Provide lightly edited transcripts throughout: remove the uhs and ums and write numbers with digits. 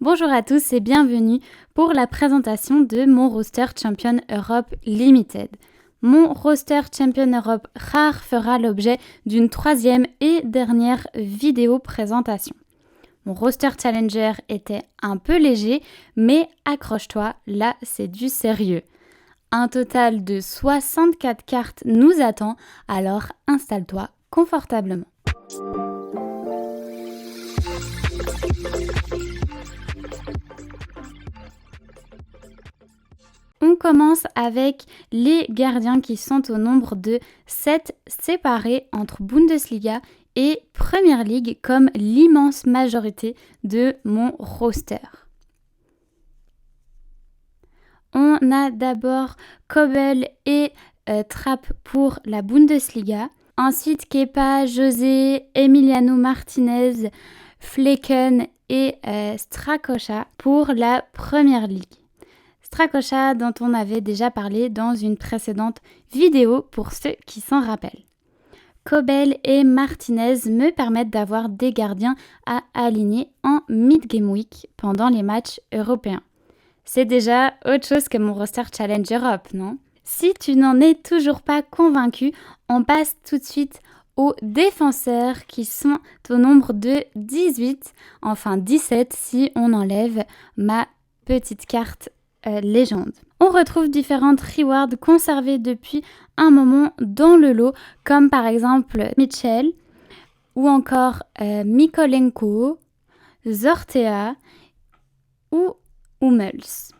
Bonjour à tous et bienvenue pour la présentation de mon roster Champion Europe Limited. Mon roster Champion Europe rare fera l'objet d'une troisième et dernière vidéo présentation. Mon roster Challenger était un peu léger, mais accroche-toi, là c'est du sérieux. Un total de 64 cartes nous attend, alors installe-toi confortablement. On commence avec les gardiens qui sont au nombre de 7 séparés entre Bundesliga et Premier League comme l'immense majorité de mon roster. On a d'abord Kobel et Trapp pour la Bundesliga. Ensuite Kepa, José, Emiliano Martinez, Flecken et Strakosha pour la Premier League. Strakosha dont on avait déjà parlé dans une précédente vidéo pour ceux qui s'en rappellent. Kobel et Martinez me permettent d'avoir des gardiens à aligner en mid-game week pendant les matchs européens. C'est déjà autre chose que mon roster Challenge Europe, non ? Si tu n'en es toujours pas convaincu, on passe tout de suite aux défenseurs qui sont au nombre de 18, enfin 17 si on enlève ma petite carte légende. On retrouve différentes rewards conservées depuis un moment dans le lot, comme par exemple Mitchell ou encore Mikolenko, Zortea ou Hummels.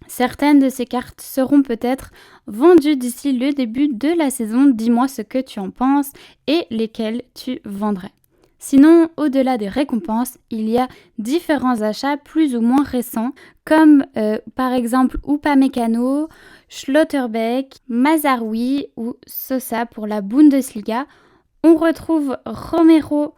Certaines de ces cartes seront peut-être vendues d'ici le début de la saison. Dis-moi ce que tu en penses et lesquelles tu vendrais. Sinon, au-delà des récompenses, il y a différents achats plus ou moins récents, comme par exemple Upamecano, Schlotterbeck, Mazraoui ou Sosa pour la Bundesliga. On retrouve Romero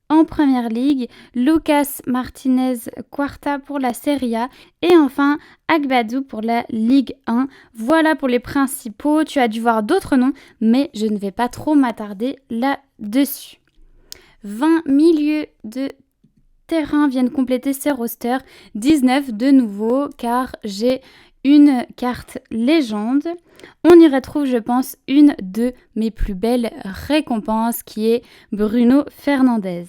en Première Ligue, Lucas Martinez Quarta pour la Serie A et enfin Agbadou pour la Ligue 1. Voilà pour les principaux. Tu as dû voir d'autres noms, mais je ne vais pas trop m'attarder là-dessus. 20 milieux de terrain viennent compléter ce roster, 19 de nouveau car j'ai une carte légende. On y retrouve, je pense, une de mes plus belles récompenses qui est Bruno Fernandes.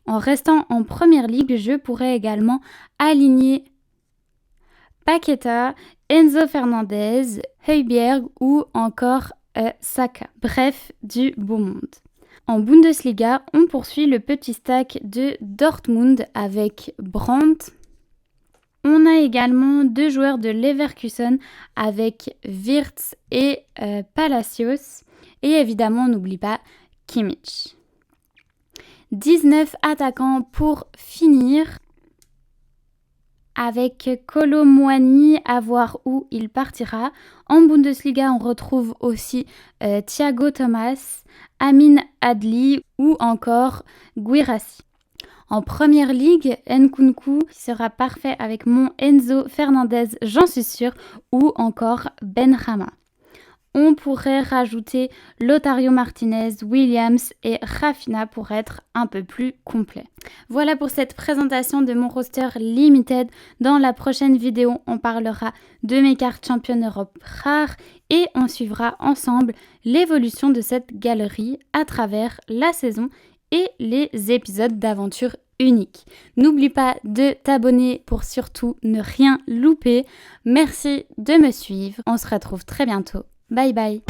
En restant en Première Ligue, je pourrais également aligner Paqueta, Enzo Fernandez, Højbjerg ou encore Saka. Bref, du beau monde. En Bundesliga, on poursuit le petit stack de Dortmund avec Brandt. On a également 2 joueurs de Leverkusen avec Wirtz et Palacios. Et évidemment, on n'oublie pas Kimmich. 19 attaquants pour finir avec Kolo Muani, à voir où il partira. En Bundesliga, on retrouve aussi Thiago Thomas, Amin Adli ou encore Guirassy. En Première Ligue, Nkunku sera parfait avec mon Enzo Fernandez, j'en suis sûre, ou encore Benrahma. On pourrait rajouter Lotario Martinez, Williams et Rafinha pour être un peu plus complet. Voilà pour cette présentation de mon roster Limited. Dans la prochaine vidéo, on parlera de mes cartes Champion Europe rares et on suivra ensemble l'évolution de cette galerie à travers la saison et les épisodes d'aventure unique. N'oublie pas de t'abonner pour surtout ne rien louper. Merci de me suivre. On se retrouve très bientôt. Bye bye.